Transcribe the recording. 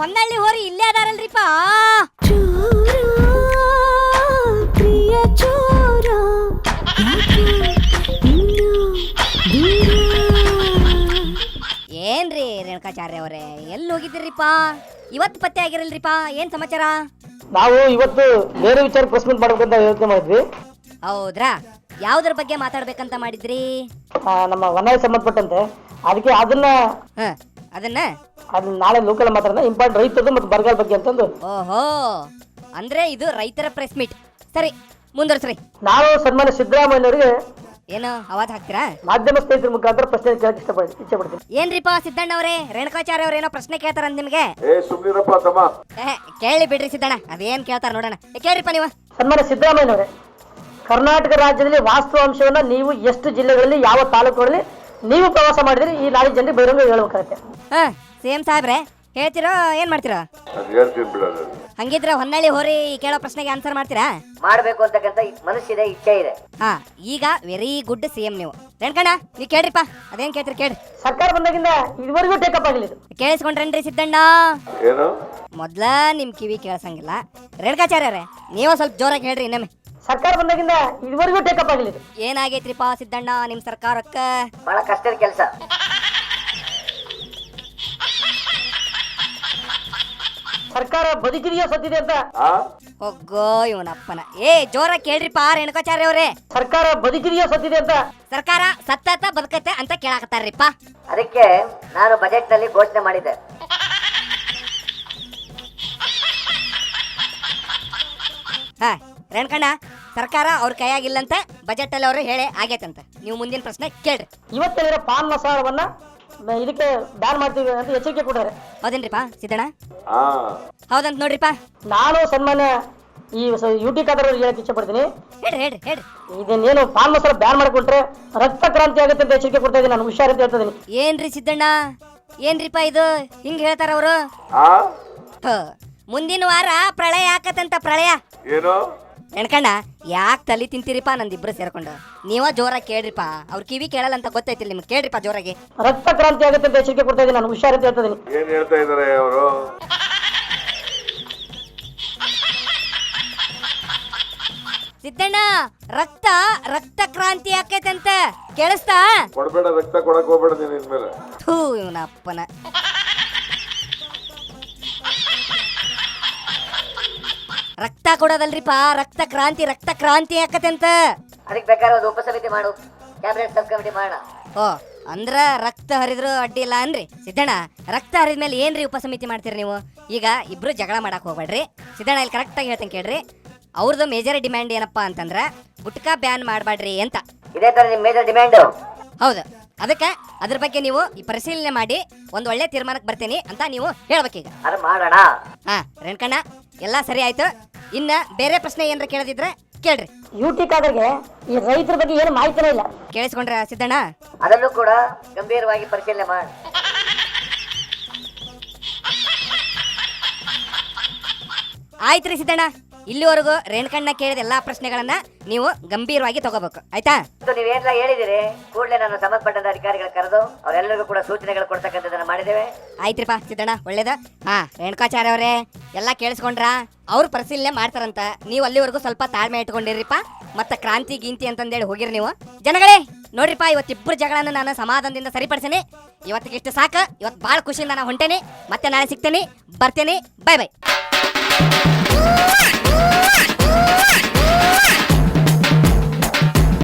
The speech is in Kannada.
ಹೊನ್ನಳ್ಳಿ ಹೋರಿ ಇಲ್ಲೇ ಅದಾರಲ್ರಿಪ್ಪ. ಏನ್ರಿ ರೇಣುಕಾಚಾರ್ಯ ಅವರೇ, ಎಲ್ಲಿ ಹೋಗಿದ್ದೀರಿಪ್ಪ? ಇವತ್ತು ಪತ್ತೆ ಆಗಿರಲ್ರಿಪ್ಪ, ಏನ್ ಸಮಾಚಾರ? ನಾವು ಇವತ್ತು ಬೇರೆ ವಿಚಾರ ಪ್ರಶ್ನೆ ಮಾಡ್ಬೇಕಂತ ಯೋಚನೆ ಮಾಡಿದ್ವಿ. ಹೌದ್ರಾ? ಯಾವ್ದ್ರ ಬಗ್ಗೆ ಮಾತಾಡ್ಬೇಕಂತ ಮಾಡಿದ್ರಿ? ನಮ್ಮ ವನಾಯ ಸಂಬಂಧಪಟ್ಟಂತೆ. ಅದಕ್ಕೆ ಅದನ್ನ ನಾಳೆ ಲೋಕಲ್ ಮಾತಾಡೋಣ. ಇಂಪಾರ್ಟೆಂಟ್ ರೈತರದು ಮತ್ತು ಬರಗಾಲ ಬಗ್ಗೆ ಅಂತಂದು. ಓಹೋ, ಅಂದ್ರೆ ಇದು ರೈತರ ಪ್ರೆಸ್ ಮೀಟ್. ಸರಿ, ಮುಂದುವರ್ಸ್ರಿ. ನಾವು ಸನ್ಮಾನ್ಯ ಸಿದ್ದರಾಮಯ್ಯನವರಿಗೆ ಏನು ಅವಾಜ್ ಹಾಕ್ತೀರಾ? ಮಾಧ್ಯಮ ಸ್ನೇಹಿತರ ಮುಖಾಂತರ ಪ್ರಶ್ನೆ ಕೇಳಕ್ಕೆ ಇಚ್ಛೆ ಪಡ್ತೀನಿ. ಏನ್ರಿಪ್ಪ ಸಿದ್ದಣ್ಣ ಅವರೇ, ರೇಣುಕಾಚಾರ್ಯ ಅವ್ರ ಏನೋ ಪ್ರಶ್ನೆ ಕೇಳ್ತಾರಂತ ನಿಮ್ಗೆ? ಕೇಳಿ ಬಿಡ್ರಿ ಸಿದ್ದಣ್ಣ, ಅದೇನ್ ಕೇಳ್ತಾರ ನೋಡೋಣ. ಕೇಳ್ರಿಪ್ಪ ನೀವು. ಸನ್ಮಾನ್ಯ ಸಿದ್ದರಾಮಯ್ಯನವರೇ, ಕರ್ನಾಟಕ ರಾಜ್ಯದಲ್ಲಿ ವಾಸ್ತವಾಂಶವನ್ನ ನೀವು ಎಷ್ಟು ಜಿಲ್ಲೆಗಳಲ್ಲಿ ಯಾವ ತಾಲೂಕುಗಳಲ್ಲಿ ನೀವು ಪ್ರವಾಸ ಮಾಡಿದ್ರಿ ಈ ನಾಳೆ ಜನರಿಗೆ ಬಹಿರಂಗ ಹೇಳ್ಬೇಕಾಗತ್ತೆ. ಸಿಎಂ ಸಾಹೇಬ್ರೆ, ಹೇಳ್ತಿರೋ ಏನ್ ಮಾಡ್ತೀರಾ? ಹಂಗಿದ್ರ ಹೊನ್ನಳ್ಳಿ ಹೋರಿ ಕೇಳೋ ಪ್ರಶ್ನೆಗೆ ಆನ್ಸರ್ ಮಾಡ್ತೀರಾ? ಮಾಡ್ಬೇಕು ಅಂತಕ್ಕಂತ ಮನಸ್ಸಿದೆ, ಇಚ್ಛೆ ಇದೆ. ಈಗ ವೆರಿ ಗುಡ್ ಸಿಎಂ ನೀವು. ರೇಣುಕಣ್ಣ, ನೀವ್ ಕೇಳ್ರಿಪ್ಪ, ಅದೇನ್ ಕೇಳ್ತೀರಿ ಕೇಳ್ರಿ. ಸರ್ಕಾರ ಬಂದಾಗಿಂದ ಇದುವರೆಗೂ ಟೇಕಪ್ ಆಗಲಿಲ್ಲ. ಕೇಳಿಸ್ಕೊಂಡ್ರೇನ್ರಿ ಸಿದ್ದಣ್ಣ? ಮೊದ್ಲ ನಿಮ್ ಕಿವಿ ಕೇಳ್ಸಂಗಿಲ್ಲ. ರೇಣುಕಾಚಾರ್ಯರೇ, ನೀವು ಸ್ವಲ್ಪ ಜೋರಾಗಿ ಹೇಳ್ರಿ ಇನ್ನೊಮ್ಮೆ. ಸರ್ಕಾರ ಬಂದಾಗಿಂದ ಇದುವರೆಗೂ ಟೇಕಪ್ ಆಗಲಿಲ್ಲ. ಏನಾಗೈತ್ರಿಪ್ಪ ಸಿದ್ದಣ್ಣ ನಿಮ್ ಸರ್ಕಾರಕ್ಕ? ಬಹಳ ಕಷ್ಟದ ಕೆಲಸ. ಸರ್ಕಾರ ಬದುಕಿದೆಯೋ ಸತ್ತಿದೆ ಅಂತ. ಹೋಗೋ ಇವನಪ್ಪನ. ಜೋರಾಗಿ ಕೇಳ್ರಿಪ್ಪ ರೇಣುಕಾಚಾರ್ಯ ಅವ್ರೆ. ಸರ್ಕಾರ ಬದುಕಿದೆಯೋ ಸತ್ತಿದೆ ಅಂತ. ಸರ್ಕಾರ ಸತ್ತತ ಬದುಕತ್ತೆ ಅಂತ ಕೇಳಾಕತ್ತಾರ್ರಿಪ್ಪ. ಅದಕ್ಕೆ ನಾನು ಬಜೆಟ್ ನಲ್ಲಿ ಘೋಷಣೆ ಮಾಡಿದ್ದೆ. ರೇಣುಕಣ್ಣ, ಸರ್ಕಾರ ಅವ್ರ ಕೈಯಾಗಿಲ್ಲಂತ ಬಜೆಟ್ ಅಲ್ಲಿ ಅವರು ಹೇಳಿ ಆಗೈತಂತ. ನೀವು ಮುಂದಿನ ಪ್ರಶ್ನೆ ಕೇಳ್ರಿ. ಇವತ್ತೇನಿರೋ ಪಾನ್ ಮಸಾಲವನ್ನ ಇದಕ್ಕೆ ಬ್ಯಾನ್ ಮಾಡ್ತೀವಿ ಅಂತ ಎಚ್ಚರಿಕೆ ಕೊಟ್ಟಾರೆ. ಹೌದೇನ್ರಿಪ್ಪ ಸಿದ್ದಣ್ಣ? ಹೌದಂತ ನೋಡ್ರಿಪ್ಪ. ನಾನು ಸನ್ಮಾನ್ಯ ಈ ಯುಟಿ ಖಾದರ್ ಹೇಳಕ್ ಇಚ್ಛೆ ಪಡ್ತೀನಿ. ಹೇಳ್ರಿ. ಇದನ್ನೇನು ಪಾನ್ ಮಸಾಲ ಬ್ಯಾನ್ ಮಾಡ್ಕೊಂಡ್ರೆ ರಕ್ತ ಕ್ರಾಂತಿ ಆಗುತ್ತೆ ಅಂತ ಎಚ್ಚರಿಕೆ ಕೊಡ್ತಾ ಇದ್ದೀನಿ. ನಾನು ಹುಷಾರಂತ ಹೇಳ್ತಾ ಇದೀನಿ. ಏನ್ರಿ ಸಿದ್ದಣ್ಣ, ಏನ್ರಿಪ್ಪ ಇದು ಹಿಂಗ್ ಹೇಳ್ತಾರ ಅವರು? ಮುಂದಿನ ವಾರ ಪ್ರಳಯ ಆಕತ್ತಂತ. ಪ್ರಳಯ ಏನು? ರೇಣುಕಣ್ಣ, ಯಾಕೆ ತಲೆ ತಿಂತೀರಿಪ್ಪ ನಂದಿಬ್ರು ಸೇರ್ಕೊಂಡು? ನೀವ ಜೋರಾಗಿ ಕೇಳ್ರಿಪ್ಪ, ಅವ್ರ ಕಿವಿ ಕೇಳಲ್ಲ ಅಂತ ಗೊತ್ತೈತಿಲ್ಲ ನಿಮ್ಗೆ. ಕೇಳ್ರಿಪ್ಪ ಜೋರಾಗಿ. ರಕ್ತ ಕ್ರಾಂತಿ ಆಗುತ್ತೆ ಅಂತ ಎಚ್ಚರಿಕೆ ಕೊಡ್ತಾ ಇದ್ದೀನಿ. ನಾನು ಹುಷಾರಂತ ಹೇಳ್ತಾ ಇದೀನಿ. ಏನ್ ಹೇಳ್ತಾ ಇದಾರೆ ಅವರು? ಸಿದ್ದಣ್ಣ, ರಕ್ತ ಕ್ರಾಂತಿ ಆಕೈತಂತ ಕೇಳಿಸ್ತಾ? ಕೊಡ್ಬೇಡ, ರಕ್ತ ಕೊಡಕ್ ಹೋಗ್ಬೇಡ ನೀನ್ ಇನ್ಮೇಲೆ. ಇವನ ಅಪ್ಪನ. ರಕ್ತ ಕೊಡೋದಲ್ರಿಪ್ಪ, ರಕ್ತ ಕ್ರಾಂತಿ ಆಕತ್ತಂತ. ಅದಕ್ಕೆ ಬೇಕಾದ್ರೆ ಒಂದು ಉಪಸಮಿತಿ ಮಾಡು, ಕ್ಯಾಬಿನೆಟ್ ಸಬ್ ಕಮಿಟಿ ಮಾಡೋಣ. ಅಂದ್ರ ರಕ್ತ ಹರಿದ್ರು ಅಡ್ಡಿ ಇಲ್ಲ ಅನ್ರಿ ಸಿದ್ದಣ್ಣ. ರಕ್ತ ಹರಿದ್ಮೇಲೆ ಏನ್ರಿ ಉಪಸಮಿತಿ ಮಾಡ್ತೀರಿ ನೀವು? ಈಗ ಇಬ್ರು ಜಗಳ ಮಾಡಕ್ ಹೋಗ್ಬೇಡ್ರಿ ಸಿದ್ದಣ್ಣ. ಇಲ್ಲಿ ಕರೆಕ್ಟ್ ಆಗಿ ಹೇಳ್ತೇನೆ ಕೇಳ್ರಿ. ಅವ್ರದ್ದು ಮೇಜರ್ ಡಿಮ್ಯಾಂಡ್ ಏನಪ್ಪಾ ಅಂತಂದ್ರ ಗುಟ್ಕಾ ಬ್ಯಾನ್ ಮಾಡ್ಬೇಡ್ರಿ ಅಂತ. ಇದೇ ತರ ನಿಮ್ ಮೇಜರ್ ಡಿಮ್ಯಾಂಡ್? ಹೌದು. ಅದಕ್ಕೆ ಅದ್ರ ಬಗ್ಗೆ ನೀವು ಈ ಪರಿಶೀಲನೆ ಮಾಡಿ ಒಂದ್ ಒಳ್ಳೆ ತೀರ್ಮಾನಕ್ಕೆ ಬರ್ತೀನಿ ಅಂತ ನೀವು ಹೇಳ್ಬೇಕೀಗ. ಅದು ಮಾಡೋಣ. ರೇಣುಕಣ್ಣ, ಎಲ್ಲಾ ಸರಿ ಆಯ್ತು. ಇನ್ನ ಬೇರೆ ಪ್ರಶ್ನೆ ಏನಾರ ಕೇಳದಿದ್ರೆ ಕೇಳ್ರಿ. ಯುಟಿ ಖಾದರ್ಗೆ ಈ ರೈತರ ಬಗ್ಗೆ ಏನು ಮಾಹಿತಿನೇ ಇಲ್ಲ. ಕೇಳಿಸ್ಕೊಂಡ್ರ ಸಿದ್ದಣ್ಣ? ಅದನ್ನು ಕೂಡ ಗಂಭೀರವಾಗಿ ಪರಿಶೀಲನೆ ಮಾಡಿ. ಆಯ್ತ್ರಿ ಸಿದ್ದಣ್ಣ, ಇಲ್ಲಿವರೆಗೂ ರೇಣುಕಣ್ಣ ಕೇಳಿದ ಎಲ್ಲಾ ಪ್ರಶ್ನೆಗಳನ್ನ ನೀವು ಗಂಭೀರವಾಗಿ ತಗೋಬೇಕು, ಆಯ್ತಾ? ನೀವೇನೆಲ್ಲ ಹೇಳಿದಿರಿ, ಕೂಡಲೇ ನಾನು ಸಂಬಂಧಪಟ್ಟ ಅಧಿಕಾರಿಗಳ ಕರೆದು ಅವರೆಲ್ಲರಿಗೂ ಕೂಡ ಸೂಚನೆಗಳು ಕೊಡ್ತಕ್ಕಂಥದ್ದನ್ನ ಮಾಡಿದ್ದೇವೆ. ಆಯ್ತ್ರಿಪ್ಪ ಸಿದ್ದಣ್ಣ, ಒಳ್ಳೇದ. ರೇಣುಕಾಚಾರ್ಯ ಅವರೇ, ಎಲ್ಲಾ ಕೇಳಿಸ್ಕೊಂಡ್ರ? ಅವ್ರು ಪರಿಶೀಲನೆ ಮಾಡ್ತಾರಂತ. ನೀವು ಅಲ್ಲಿವರೆಗೂ ಸ್ವಲ್ಪ ತಾಳ್ಮೆ ಇಟ್ಕೊಂಡಿರಿಪ್ಪ. ಮತ್ತೆ ಕ್ರಾಂತಿ ಗೀಂತಿ ಅಂತಂದೇಳಿ ಹೋಗಿರಿ ನೀವು. ಜನಗಳೇ ನೋಡ್ರಿಪ್ಪ, ಇವತ್ತಿಬ್ರು ಜಗಳನ್ನ ನಾನು ಸಮಾಧಾನದಿಂದ ಸರಿಪಡಿಸೇನೆ. ಇವತ್ತಿಗಿಷ್ಟು ಸಾಕು. ಇವತ್ತು ಭಾಳ ಖುಷಿಯಿಂದ ನಾನು ಹೊಂಟೇನೆ. ಮತ್ತೆ ನಾಳೆ ಸಿಗ್ತೇನೆ, ಬರ್ತೇನೆ. Bye bye.